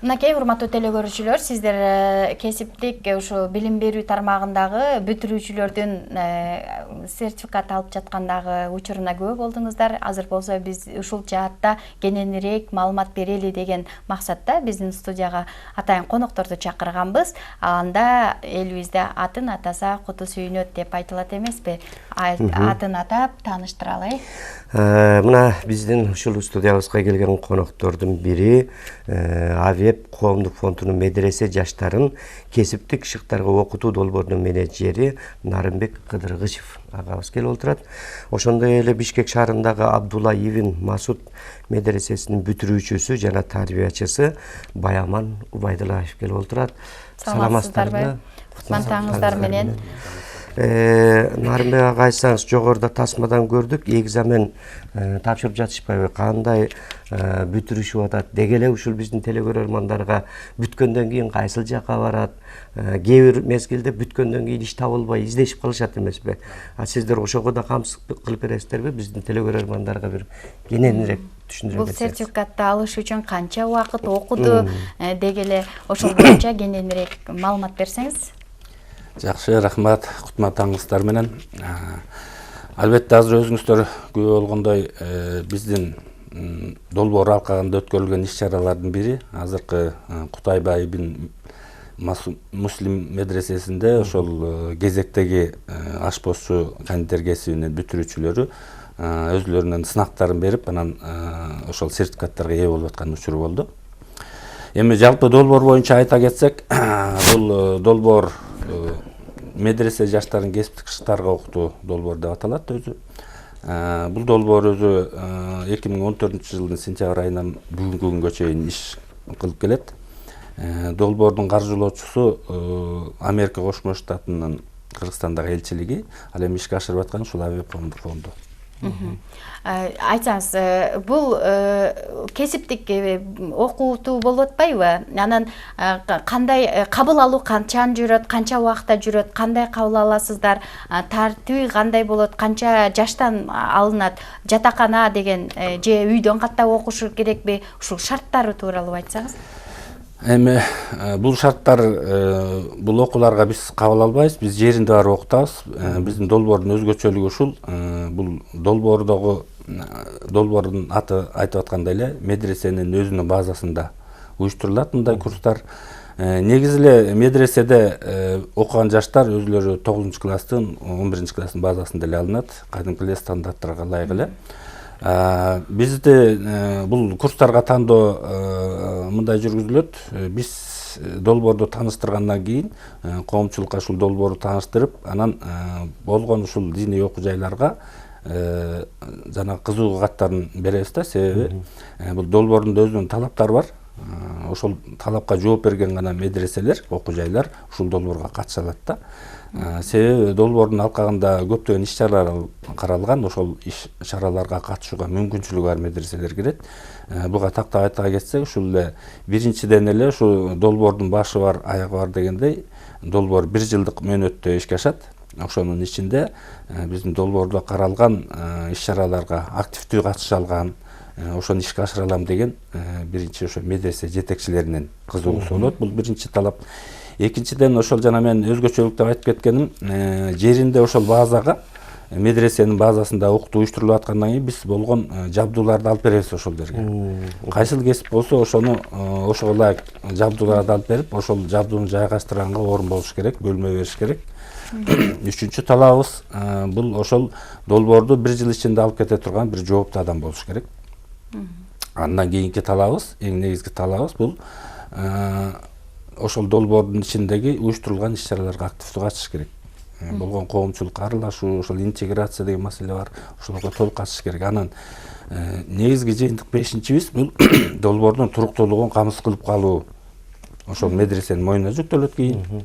Мынакей урматтуу телекөрүүчүлөр, сиздер кесиптик ушу билим берүү тармагындагы бүтүрүүчүлөрдүн сертификат алып жаткандагы учуруна күбө болдуңуздар. Азыр болсо биз ушул жаатта кененирээк маалымат берели деген максатта биздин студияга атайын конокторду чакырганбыз. Анда элибизде атын атаса куту сүйүнөт деп айтылат эмеспи? Атын атап тааныштыралы. Мына биздин ушул студиябызга келген коноктордун бири Авиеп коомдук фондунун медресе жаштарын кесиптик шыктарга окутуу долбоорунун менеджери Нарымбек Кыдыргычев агабыз келип отурат. Ошондой эле Бишкек шаарындагы Абдулла ибн Масуд медресесинин бүтүрүүчүсү жана тарбиячысы Баяман Убайдылаев келип отурат. Саламатсыздарбы? Кутман менен. Нарымбек ага айтсаңыз, жогоруда тасмадан көрдүк, экзамен тапшырып жатышпайбы? Кандай бүтүрүшүп атат? Деги эле ушул биздин телекөрөрмандарга бүткөндөн кийин кайсыл жака барат? Кээ бир мезгилде бүткөндөн кийин иш табылбай издешип калышат эмеспи? Сиздер ошого да камсыз кылып бересиздерби? Биздин телекөрөрмандарга бир кененирээк түшүндүрө Бул берсеңиз. сертификатты алыш үчүн канча убакыт окуду? Деги эле ошол боюнча кененирээк маалымат берсеңиз. Жакшы, рахмат, кутматаңыздар менен. Албетте азыр өзүңүздөр күбө болгондой биздин долбоор алкагында өткөрүлгөн иш-чаралардын бири азыркы Кутайбай ибн Муслим медресесинде ошол кезектеги ашпозчу кондитер кесибинин бүтүрүүчүлөрү өзүлөрүнүн сынактарын берип, анан ошол сертификаттарга ээ болуп аткан учуру болду. Эми жалпы долбоор боюнча айта кетсек, бул долбоор медресе жаштарын кесиптик шыктарга окутуу долбоор деп аталат өзү. Бул долбоор өзү 2014-жылдын сентябрь айынан бүгүнкү күнгө чейин иш кылып келет. Долбоордун каржылоочусу Америка Кошмо Штатынын Кыргызстандагы элчилиги, ал эми ишке ашырып аткан ушул Авиеп коомдук фонду. Айтсаңыз, бул кесиптик окутуу болуп атпайбы? Анан кандай кабыл алуу канчан жүрөт, канча убакытта жүрөт, кандай кабыл аласыздар, тартиби кандай болот, канча жаштан алынат, жатакана деген же үйдөн каттап окушу керекпи? Ушул шарттары тууралуу айтсаңыз. Эми бул шарттар, бул окууларга биз кабыл албайбыз, биз жеринде барып окутабыз. Биздин долбоордун өзгөчөлүгү ушул. Бул долбоордун аты айтып аткандай эле медресенин өзүнүн базасында уюштурулат мындай курстар. Негизи эле медреседе окуган жаштар өзүлөрү 9-класстын, 11-класстын базасында эле алынат, кадимки эле стандарттарга ылайык эле. Бизде бул курстарга тандоо мындай жүргүзүлөт. Биз долбоорду тааныштыргандан кийин коомчулукка ушул долбоорду тааныштырып, анан болгон ушул диний окуу жайларга жана кызыгуу каттарын беребиз да, себеби бул долбоордун өзүнүн талаптары бар. Ошол талапка жооп берген гана медреселер, окуу жайлар ушул долбоорго катыша алат да. Себеби долбоордун алкагында көптөгөн иш-чаралар каралган, ошол иш-чараларга катышууга мүмкүнчүлүгү бар медреселер кирет. Буга тактап айта кетсек, ушул эле биринчиден эле ушу долбоордун башы бар, аягы бар дегендей, долбоор 1 жылдык мөөнөттө ишке ашат. Ошонун ичинде биздин долбоордо каралган иш-чараларга активдүү катыша алган, ошону ишке ашыра алам деген биринчи ошо медресе жетекчилеринин кызыгуусу болот. Бул биринчи талап. Экинчиден, ошол жана мен өзгөчөлүк деп айтып кеткеним, жеринде ошол базага, медресенин базасында окутуу уюштурулуп аткандан кийин биз болгон жабдууларды алып беребиз ошол жерге. Кайсыл кесип болсо ошону ошого ылайык жабдууларды алып берип, ошол жабдууну жайгаштырганга орун болуш керек, бөлмө бериш керек. Үчүнчү талабыбыз бул ошол долбоорду 1 жыл ичинде алып кете турган бир жооптуу адам болуш керек. Андан кийинки талабыбыз, эң негизги талабыбыз бул ошол долбоордун ичиндеги уюштурулган иш-чараларга активдүү катышыш керек. Болгон коомчулукка аралашуу, ошол интеграция деген маселе бар, ошолорго толук катышыш керек. Анан негизги жыйынтык 5-биз бул долбоордун туруктуулугун камсыз кылып калуу. Ошол медресенин мойнуна жүктөлөт кийин.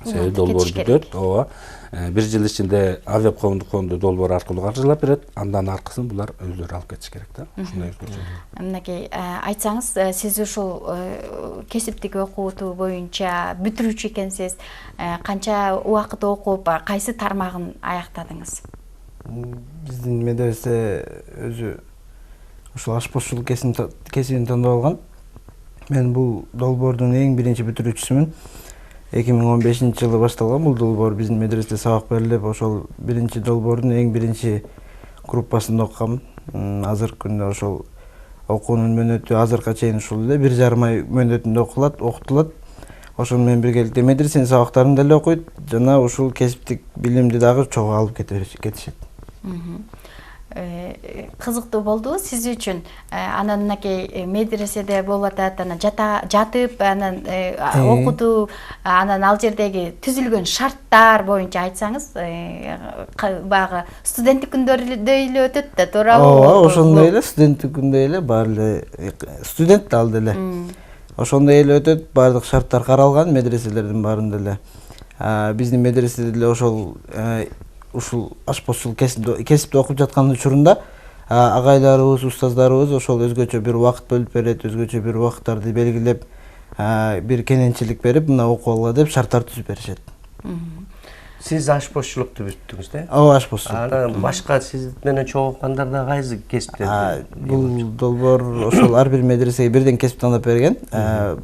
Себеби долбоор бүтөт, ооба. 1 жыл ичинде Авиеп коомдук фонду долбоор аркылуу каржылап берет, андан аркысын булар өзлөрү алып кетиш керек да. Ушундай өзгөчө. Мынакей айтсаңыз, сиз ушул кесиптик окутуу боюнча бүтүрүүчү экенсиз. Канча убакыт окуп, кайсы тармагын аяктадыңыз? Биздин медресе өзү ушул ашпозчулук кесибин тандап алган. Мен бул долбоордун эң биринчи бүтүрүүчүсүмүн. 2015-жылы башталган бул долбоор биздин медреседе сабак берилип, ошол биринчи долбоордун эң биринчи группасында оккам. Азыркы күндө ошол окуунун мөөнөтү азыркыга чейин ушул эле 1,5 ай мөөнөтүндө окутулат. Ошол менен биргеликте медресенин сабактарын деле окуйт жана ушул кесиптик билимди дагы чогуу алып кетишет. Кызыктуу болду сиз үчүн. Анан мынакей медреседе болуп атат, анан жатып, анан окутуу, анан ал жердеги түзүлгөн шарттар боюнча айтсаңыз, баягы студенттик күндөрдөй эле өтөт да, туурабы? Ооба, ошондой эле студенттик күндөй эле, баары эле студент да ал деле. Ошондой эле өтөт, баардык шарттар каралган медреселердин баарында эле. Биздин медреседе деле ушул ашпозчулук кесипте окуп жаткан учурунда агайларыбыз, устаздарыбыз ошол өзгөчө бир убакыт бөлүп берет, өзгөчө бир убакыттарды белгилеп, бир кененчилик берип, мына окуп алгыла деп шарттар түзүп беришет. Сиз ашпозчулукту бүттүңүз да? Ооба, ашпозчулук. Анан башка сиз менен чогуу оккандар да кайсы кесиптерди? Бул долбоор ошол ар бир медресеге бирден кесип тандап берген.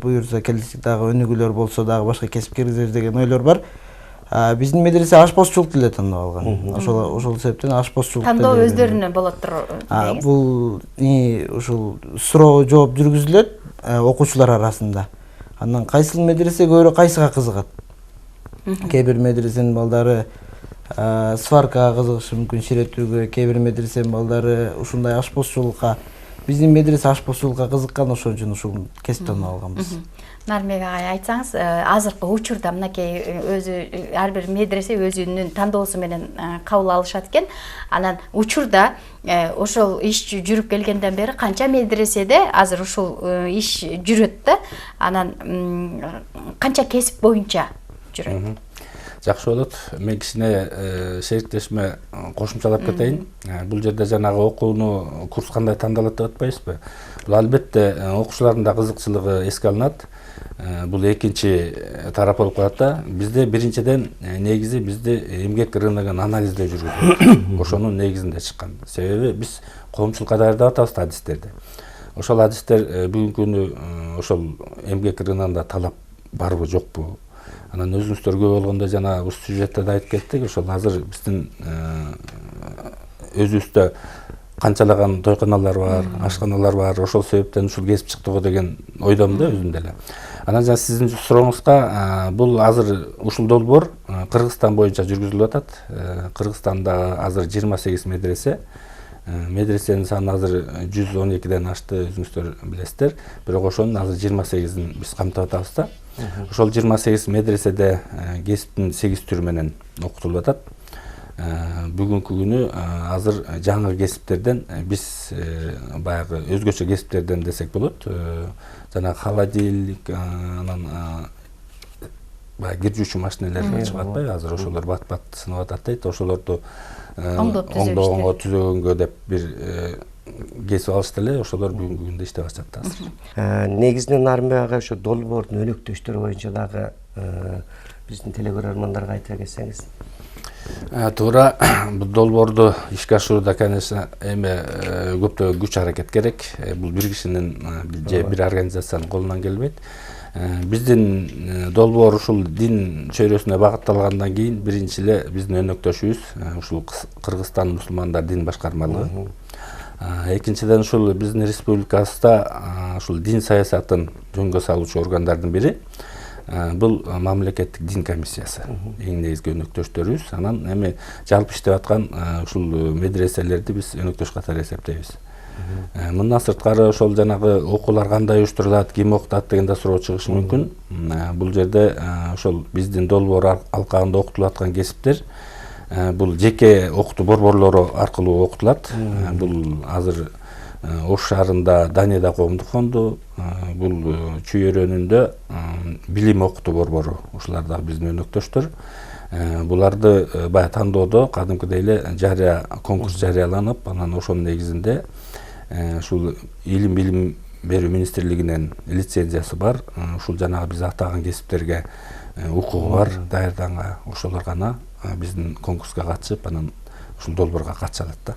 Буюрса келечекте дагы өнүгүүлөр болсо дагы башка кесип киргизебиз деген ойлор бар. Биздин медресе ашпозчулукту эле тандап алган. Ошол себептен ашпозчулук тандоо өздөрүнө болот деңиз. Бул ушул суроо жооп жүргүзүлөт окуучулар арасында. Андан кайсыл медресе көбүрөөк кайсыга кызыгат? Кээ бир медресенин балдары сваркага кызыгышы мүмкүн, ширетүүгө, кээ бир медресенин балдары ушундай ашпозчулукка. Биздин медресе ашпозчулукка кызыккан, ошон үчүн ушул кесип тандап алганбыз. Нарымбек агай, айтсаңыз, азыркы учурда мынакей өзү ар бир медресе өзүнүн тандоосу менен кабыл алышат экен. Анан учурда ошол иш жүрүп келгенден бери канча медреседе азыр ушул иш жүрөт да? Анан канча кесип боюнча жүрөт? Жакшы болот. Мен кичине шериктешиме кошумчалап кетейин. Бул жерде жанагы окууну курс кандай тандалат деп атпайбызбы? Бул албетте окуучулардын да кызыкчылыгы эске алынат. Бул экинчи тарап болуп калат да. Бизде биринчиден негизи бизде эмгек рыногун анализдөө жүргүзүлөт. Ошонун негизинде чыккан. Себеби биз коомчулукка даярдап атабыз адистерди. Ошол адистер бүгүнкү күнү ошол эмгек рыногунда талап барбы жокпу? Анан өзүңүздөр көп болгондо жана бул сюжетте да айтып кеттик, ошол азыр биздин өзүбүздө канчалаган тойканалар бар, ашканалар бар, ошол себептен ушул кесип чыкты го деген ойдомун да өзүм деле. Анан жана сиздин сурооңузга, бул азыр ушул долбоор Кыргызстан боюнча жүргүзүлүп атат. Кыргызстанда азыр 28 медресе. Медресенин саны азыр 112ден ашты, өзүңүздөр билесиздер. Бирок ошонун азыр 28-ин биз камтып атабыз да. Ошол 28 медреседе кесиптин 8 түрү менен окутулуп атат. Бүгүнкү күнү азыр жаңы кесиптерден биз баягы өзгөчө кесиптерден десек болот. Жана холодильник, анан баягы кир жуучу машинелер чыгып атпайбы? Азыр ошолор бат-бат сынып атат дейт. Ошолорду оңдогонго, түзөгөнгө деп бир кесип алышты эле, ошолор бүгүнкү күндө иштеп атышат азыр. Негизинен Нарымбек агай ошо долбоордун өнөктөштөрү боюнча дагы биздин телекөрөрмандарга айта кетсеңиз. Туура, бул долбоорду ишке ашырууда, конечно, эми көптөгөн күч аракет керек. Бул бир кишинин же бир организациянын колунан келбейт. Биздин долбоор ушул дин чөйрөсүнө багытталгандан кийин биринчи эле биздин өнөктөшүбүз ушул Кыргызстан мусулмандар дин башкармалыгы. Экинчиден ушул биздин республикабызда ушул дин саясатын жөнгө салуучу органдардын бири бул мамлекеттик дин комиссиясы. Эң негизги өнөктөштөрүбүз. Анан эми жалпы иштеп аткан ушул медреселерди биз өнөктөш катары эсептейбиз. Мындан сырткары ошол жанагы окуулар кандай уюштурулат, ким окутат деген да суроо чыгышы мүмкүн. Бул жерде ошол биздин долбоор алкагында окутулуп аткан кесиптер бул жеке окутуу борборлору аркылуу окутулат. Бул азыр Ош шаарында Данияда коомдук фонду, бул Чүй-Өрөнүндө билим окутуу борбору, ушулар да биздин өнөктөштөр. Буларды баягы тандоодо кадимкидей эле жарыя конкурс жарыяланып, анан ошонун негизинде ушул илим билим берүү министрлигинен лицензиясы бар, ушул жанагы биз атаган кесиптерге укугу бар, даярданга ошолор гана биздин конкурска катышып, анан ушул долбоорго катыша алат да.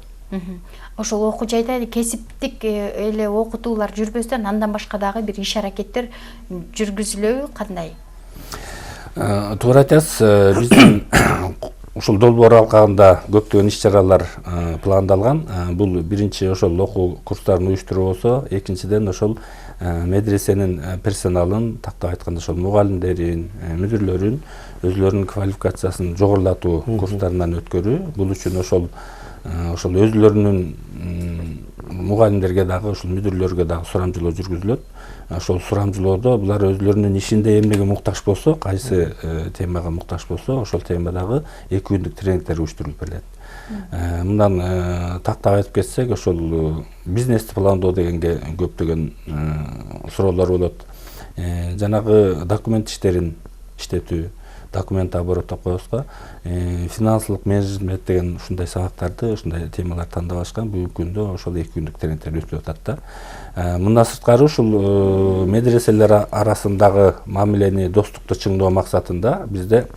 Ошол окуу жайда кесиптик эле окутуулар жүрбөстөн андан башка дагы бир иш аракеттер жүргүзүлөбү, кандай? Туура айтасыз, биздин ушул долбоор алкагында көптөгөн иш-чаралар пландалган. Бул биринчи ошол окуу курстарын уюштуруу болсо, экинчиден ошол медресенин персоналын, тактап айтканда ошол мугалимдерин, мүдүрлөрүн өзлөрүнүн квалификациясын жогорулатуу курстарынан өткөрүү. Бул үчүн ошол өзлөрүнүн мугалимдерге дагы, ошол мүдүрлөргө дагы сурамжылоо жүргүзүлөт. Ошол сурамжылоодо булар өзлөрүнүн ишинде эмнеге муктаж болсо, кайсы темага муктаж болсо, ошол темадагы 2 күндүк тренингдер уюштурулуп берилет. Мындан тактап айтып кетсек, ошол бизнести пландоо дегенге көптөгөн суроолор болот. Жанагы документ иштерин иштетүү, документ оборот деп коебузго, финансылык менеджмент деген ушундай сабактарды, ушундай темалар тандап алышкан. Бүгүнкү күндө ошол 2 күндүк тренингдер өтүп атат да. Мындан сырткары ушул медреселер арасындагы мамилени, достукту чыңдоо максатында бизде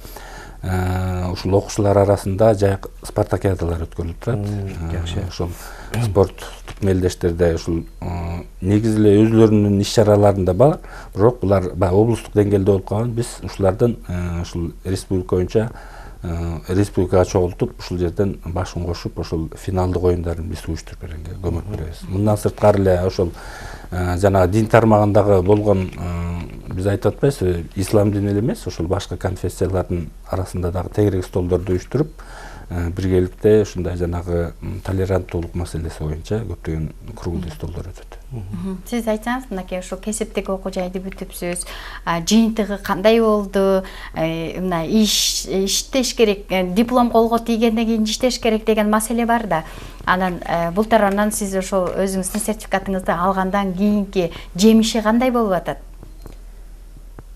ушул окуучулар арасында жайык спартакиадалар өткөрүлүп турат. Ошол спорттук мелдештерде ушул негизи эле өзлөрүнүн иш-чараларында бар, бирок булар баягы облустук деңгээлде болуп калган. Биз ушулардын ушул республика боюнча республикага чогултуп, ушул жерден башын кошуп, ошол финалдык оюндарын биз уюштуруп бергенге көмөк беребиз. Мындан сырткары эле ошол жана дин тармагындагы болгон, биз айтып атпайбызбы, ислам дини эле эмес, ошол башка конфессиялардын арасында дагы тегерек столдорду уюштуруп, биргеликте ушундай жанагы толеранттуулук маселеси боюнча көптөгөн круглый столдор өтөт. Сиз айтсаңыз, мынакей ошол кесиптик окуу жайды бүтүпсүз, жыйынтыгы кандай болду, мына иштеш керек, диплом колго тийгенден кийин иштеш керек деген маселе бар да. Анан бул тарабынан сиз ошол өзүңүздүн сертификатыңызды алгандан кийинки жемиши кандай болуп атат?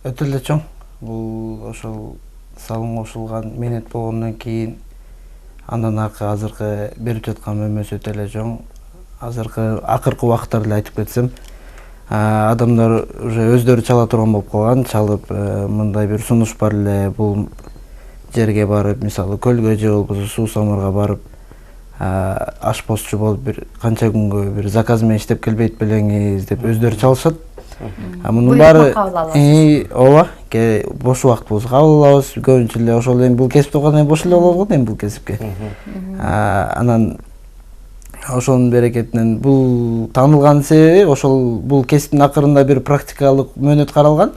Өтө эле чоң. Бул ошол салым кошулган менет болгондон кийин андан азыркы берип жаткан мөмөсү өтө эле чоң. Акыркы убакыттарда эле айтып кетсем, адамдар уже өздөрү чала турган болуп калган. Чалып, мындай бир сунуш бар эле, бул жерге барып, мисалы көлгө же болбосо суу самарга барып, ашпозчу болуп бир канча күнгө бир заказ менен иштеп келбейт белеңиз деп өздөрү чалышат. Мунун баары ооба, бош убакыт болсо кабыл алабыз. Көбүнчө эле ошол эми бул кесип окуган бош эле болот го эми бул кесипке. Анан ошонун берекетинен бул таанылган себеби ошол бул кесиптин акырында бир практикалык мөөнөт каралган.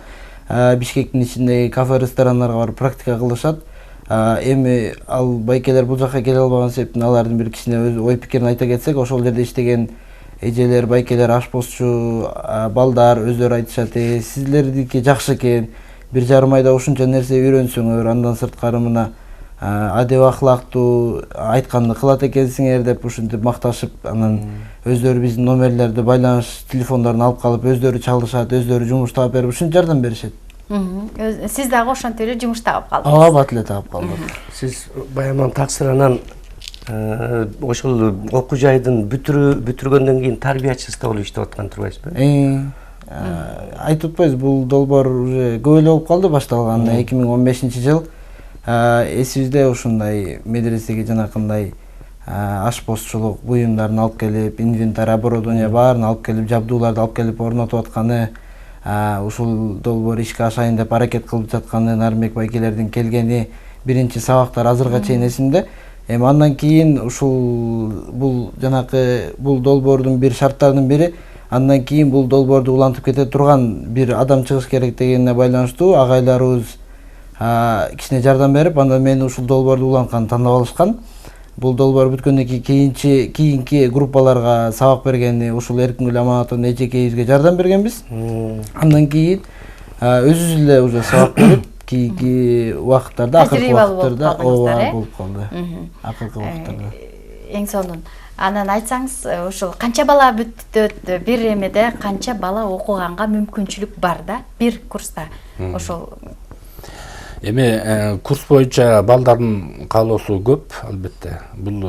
Бишкектин ичиндеги кафе ресторандарга барып практика кылышат. Эми ал байкелер бул жакка келе албаган себептен алардын бир кичине өз ой пикирин айта кетсек, ошол жерде иштеген эжелер, байкелер, ашпозчу балдар өздөрү айтышат, сиздердики жакшы экен, 1,5 айда ушунча нерсе үйрөнсөңөр, андан сырткары мына адеп ахлактуу айтканды кылат экенсиңер деп ушинтип макташып, анан өздөрү биздин номерлерди, байланыш телефондорун алып калып, өздөрү чалышат, өздөрү жумуш таап берип, ушинтип жардам беришет. Сиз дагы ошентип эле жумуш таап калдыңыз. Ооба, бат эле таап калдык. Сиз баягы таксыр анан ошол окуу жайдын бүтүргөндөн кийин тарбиячысы болуп иштеп аткан турбайсызбы? Айтып атпайбыз, бул долбоор уже көп эле болуп калды башталганына, 2015-жыл. Эсибизде ушундай медресеге жанакындай ашпозчулук буюмдарын алып келип, инвентарь, оборудование баарын алып келип, жабдууларды алып келип орнотуп атканы, ушул долбоор ишке ашайын деп аракет кылып жатканы, Нарымбек байкелердин келгени, биринчи сабактар азырга чейин эсимде. Эми андан кийин ушул бул жанакы бул долбоордун бир шарттарынын бири, андан кийин бул долбоорду улантып кете турган бир адам чыгыш керек дегенине байланыштуу агайларыбыз кичине жардам берип, андан мени ушул долбоорду улантканды тандап алышкан. Бул долбоор бүткөндөн кийинки группаларга сабак бергени ушул Эркингүл Аманатовна эжекейибизге жардам бергенбиз. Андан кийин өзүбүз эле уже сабак берип, кийинки убакыттарда, акыркы убакыттарда болуп калды. Акыркы убакыттарда. Эң сонун. Анан айтсаңыз, ушул канча бала бүтөт, бир эмеде канча бала окуганга мүмкүнчүлүк бар да, бир курста. Ошол эми курс боюнча балдардын каалоосу көп, албетте. Бул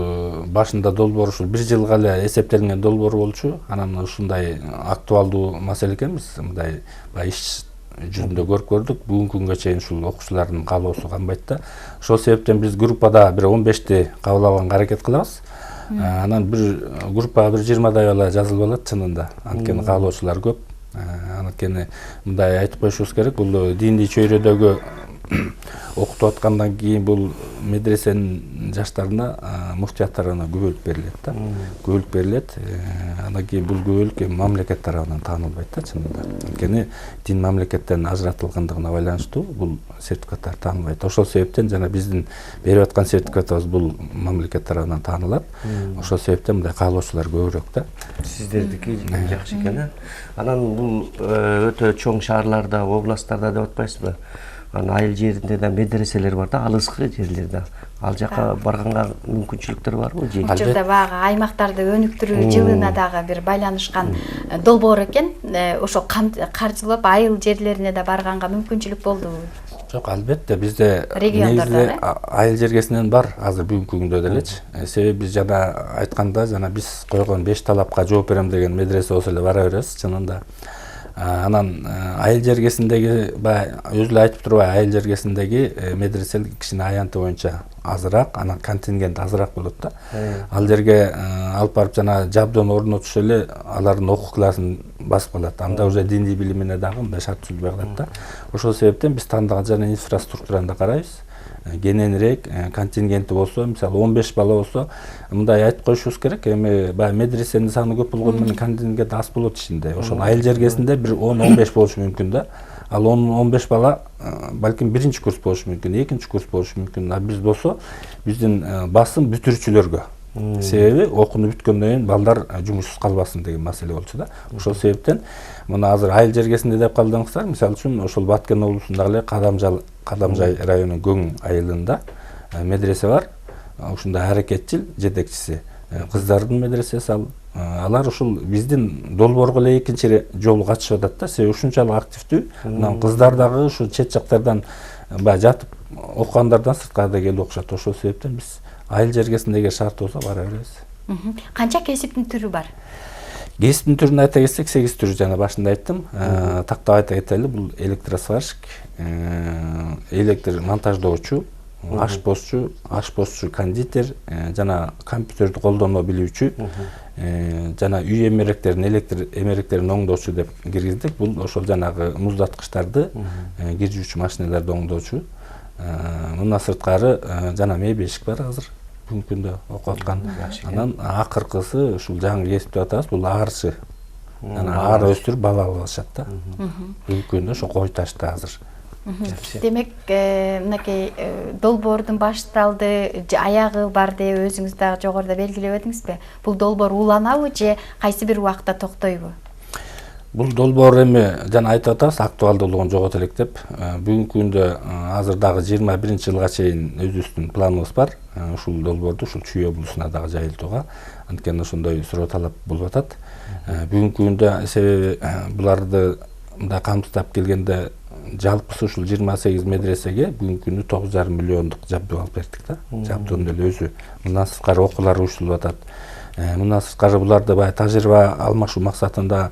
башында долбоор ушул 1 жылга эле эсептелинген долбоор болчу. Анан ушундай актуалдуу маселе экен, биз мындай иш жүзүндө көрдүк. Бүгүнкү күнгө чейин ушул окуучулардын каалоосу канбайт да. Ошол себептен биз группада бир 15ти кабыл алганга аракет кылабыз. Анан бир группага бир 20дай бала жазылып алат чынында. Анткени каалоочулар көп. Анткени мындай айтып коюшубуз керек, бул диний чөйрөдөгү окутуп аткандан кийин бул медресенин жаштарына муфтият тарабынан күбөлүк берилет да. Күбөлүк берилет. Андан кийин бул күбөлүк мамлекет тарабынан таанылбайт да чынында. Анткени дин мамлекеттен ажыратылгандыгына байланыштуу бул сертификаттар таанылбайт. Ошол себептен жана биздин берип аткан сертификатыбыз бул мамлекет тарабынан таанылат. Ошол себептен мындай каалоочулар көбүрөөк да. Сиздердики жакшы экен. Анан бул өтө чоң шаарларда, областтарда деп атпайсызбы? Айыл жеринде да медреселер бар да, алыскы жерлерде. Ал жака барганга мүмкүнчүлүктөр барбы? Бул жерде баягы аймактарды өнүктүрүү жылына дагы бир байланышкан долбоор экен. Ошо каржылап айыл жерлерине да барганга мүмкүнчүлүк болдубу? Жок, албетте бизде негизде айыл жергесинен бар азыр бүгүнкү күндө делечи. Себеби биз жана айтканда жана биз койгон 5 талапка жооп берем деген медресе болсо эле бара беребиз чынында. Анан айыл жергесиндеги өзү эле айтып турбайбы, айыл жергесиндеги медресе кичине аянты боюнча азыраак, анан контингент азыраак болот да. Ал жерге алып барып жана жабдыны орнотуш эле алардын окуу классын басып калат. Анда уже диний билимине дагы мындай шарт түзүлбөй калат да. Ошол себептен биз тандаган жана инфраструктураны да карайбыз. Кененирээк контингенти болсо, мисалы 15 бала болсо, мындай айтып коюшубуз керек, эми баягы медресенин саны көп болгону менен контингент аз болот ичинде. Ошол айыл жергесинде бир 10-15 болушу мүмкүн да. Ал 10-15 бала балким биринчи курс болушу мүмкүн, экинчи курс болушу мүмкүн. А биз болсо, биздин басым бүтүрүүчүлөргө. Себеби окууну бүткөндөн кийин балдар жумушсуз калбасын деген маселе болчу да. Ошол себептен мына азыр айыл жергесинде деп калдыңыздар, мисалы үчүн ошол Баткен облусунда эле Кадамжай районунун Көң айылында медресе бар. Ушундай аракетчил жетекчиси. Кыздардын медресеси ал. Алар ушул биздин долбоорго эле экинчи жолу катышып атат да. Себеби ушунчалык активдүү. Анан кыздар дагы ушу чет жактардан баягы жатып окугандардан сырткары да келип окушат. Ошол себептен биз айыл жергесиндеги шарт болсо бара беребиз. Канча кесиптин түрү бар? Кесиптин түрүн айта кетсек 8 түрү жана башында айттым. Тактап айта кетели, бул электросварщик, электр монтаждоочу, ашпозчу, кондитер, жана компьютерди колдоно билүүчү, жана үй эмеректерин, электр эмеректерин оңдоочу деп киргиздик. Бул ошол жанагы муздаткычтарды, кир жуучу машиналарды оңдоочу. Мындан сырткары жана мебелщик бар азыр бүгүнкү күндө окуп аткан. Анан акыркысы ушул жаңы кесип деп атабыз, бул аарчы. Жана аар өстүрүп бала алышат да. Бүгүнкү күндө ошо кой ташта азыр. Демек, мынакей долбоордун башталды, аягы бар деп өзүңүз дагы жогоруда белгилеп өтүңүзбү? Бул долбоор уланабы же кайсы бир убакта токтойбу? Бул долбоор эми жана айтып атабыз, актуалдуулугун жогото элек деп. Бүгүнкү күндө азыр дагы 21-жылга чейин өзүбүздүн планыбыз бар. Ушул долбоорду ушул Чүй облусуна дагы жайылтууга. Анткени ошондой суроо талап болуп атат. Бүгүнкү күндө себеби буларды мындай камсыздап келгенде жалпысы ушул 28 медресеге бүгүнкү күндө 9,5 миллиондук жабдуу алып бердик да. Жабдуунун эле өзү. Мындан сырткары окуулар уюштурулуп атат. Мындан сырткары буларды баягы тажрыйба алмашуу максатында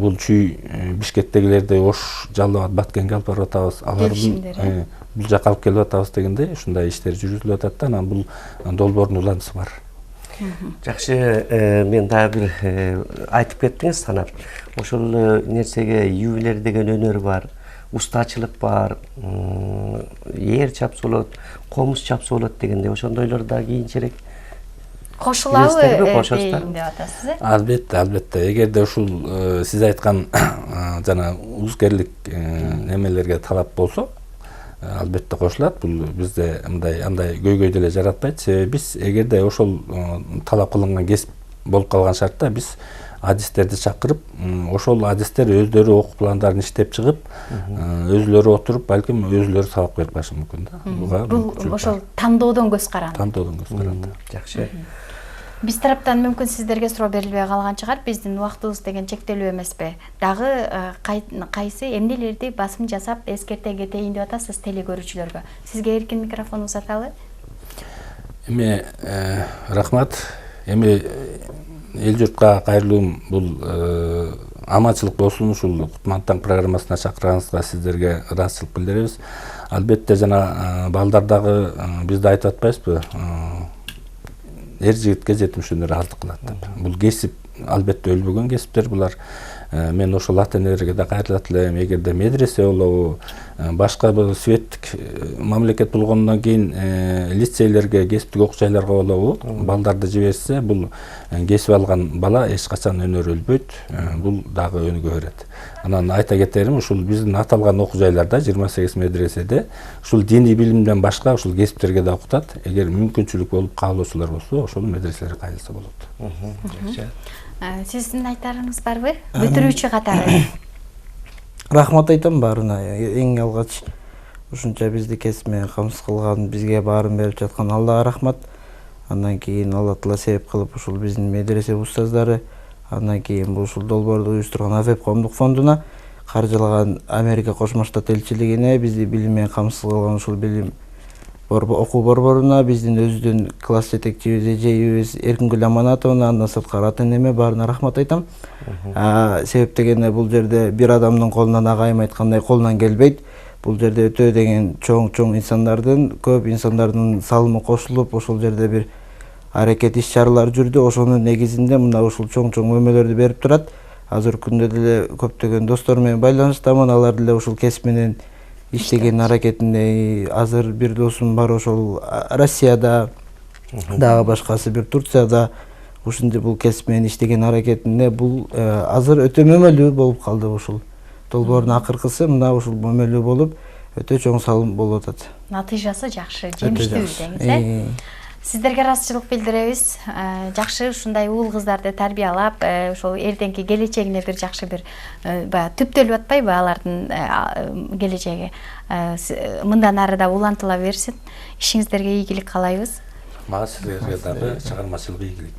бул Чүй Бишкектегилерди Ош, Жалал Абад, Баткенге алып барып атабыз. Алардын бул жака алып келип атабыз дегендей ушундай иштер жүргүзүлүп атат да. Анан бул долбоордун уланысы бар. Жакшы, мен дагы бир айтып кеттиңиз санап. Ошол нерсеге ювелир деген өнөр бар, устачылык бар, ээр чапсы болот, комуз чапсы болот дегендей ошондойлор да кийинчерээк кошулабы деп атасыз? Албетте. Эгерде ушул сиз айткан жана узкерлик немелерге талап болсо, албетте кошулат. Бул бизде андай көйгөй деле жаратпайт. Себеби биз эгерде ошол талап кылынган кесип болуп калган шартта биз адистерди чакырып, ошол адистер өздөрү окуу пландарын иштеп чыгып, өзүлөрү отуруп, балким өзүлөрү сабак берип калышы мүмкүн да. Бул ошол тандоодон көз каранды. Тандоодон көз каранды. Жакшы. Биз тараптан мүмкүн сиздерге суроо берилбей калган чыгар, биздин убактыбыз деген чектелүү эмеспи? Дагы кайсы эмнелерди басым жасап эскерте кетейин деп атасыз телекөрүүчүлөргө? Сизге эркин микрофон узаталы. Эми рахмат. Эми эл журтка кайрылуум, бул аманчылык болсун, ушул Кутман таң программасына чакырганыңызга сиздерге ыраазычылык билдиребиз. Албетте жана балдар дагы бизде айтып атпайсызбы? эр жигитке жетимишүүнү ыраазылык кылат деп. Бул кесип албетте өлбөгөн кесиптер булар. Мен ошол ата энелерге да кайрылат элем, эгерде медресе болобу, башка бул светтик мамлекет болгондон кийин лицейлерге, кесиптик окуу жайларга болобу, балдарды жиберсе, бул кесип алган бала эч качан өнөр өлбөйт, бул дагы өнүгө берет. Анан айта кетерим, ушул биздин аталган окуу жайларда 28 медреседе ушул диний билимден башка ушул кесиптерге да окутат. Эгер мүмкүнчүлүк болуп каалоочулар болсо, ошол медреселерге кайрылса болот. Сиздин айтарыңыз барбы? Бүтүрүүчү катары. Рахмат айтам баарына. Эң алгач ушунча бизди кесип менен камсыз кылган, бизге баарын берип жаткан Аллага рахмат. Андан кийин Алла Таала себеп кылып ушул биздин медресе устаздары, андан кийин ушул долбоорду уюштурган АФЕП коомдук фондуна, каржылаган Америка Кошмо Штат элчилигине, бизди билим менен камсыз кылган ушул билим окуу борборуна, биздин өзүдүн класс жетекчибиз эжейибиз Эркингүл Аманатовна, андан сырткары ата энеме баарына рахмат айтам. Себеп дегенде бул жерде бир адамдын колунан агайым айткандай колунан келбейт. Бул жерде өтө деген чоң инсандардын, көп инсандардын салымы кошулуп, ошол жерде бир аракет иш чаралар жүрдү. Ошонун негизинде мына ушул чоң өмөлөрдү берип турат. Азыркы күндө деле көптөгөн достор менен байланыштамын. Алар деле ушул кесип менен иштеген аракетинде, азыр бир досум бар ошол Россияда, дагы башкасы бир Турцияда ушундай бул кесип менен иштеген аракетинде бул азыр өтө мөмөлүү болуп калды. Ушул долбоордун акыркысы мына ушул мөмөлүү болуп өтө чоң салым болуп атат. Натыйжасы жакшы, жемиштүү деңиз. Сиздерге ыраазычылык билдиребиз. Жакшы ушундай уул кыздарды тарбиялап, ошол эртеңки келечегине бир жакшы бир баягы түптөлүп атпайбы алардын келечеги. Мындан ары да улантыла берсин. Ишиңиздерге ийгилик каалайбыз. Мага сиздерге дагы чыгармачылык ийгилик.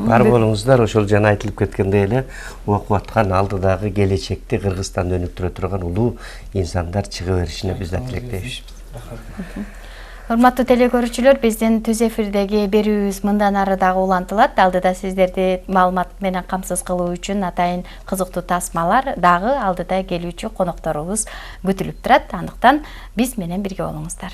Бар болуңуздар, ошол жана айтылып кеткендей эле окуп аткан алдыдагы келечекти Кыргызстанды өнүктүрө турган улуу инсандар чыга беришине биз да тилектейбиз. Урматтуу телекөрүүчүлөр, биздин түз эфирдеги берүүбүз мындан ары дагы улантылат. Алдыда сиздерди маалымат менен камсыз кылуу үчүн атайын кызыктуу тасмалар дагы алдыда келүүчү конокторубуз күтүлүп турат. Андыктан биз менен бирге болуңуздар.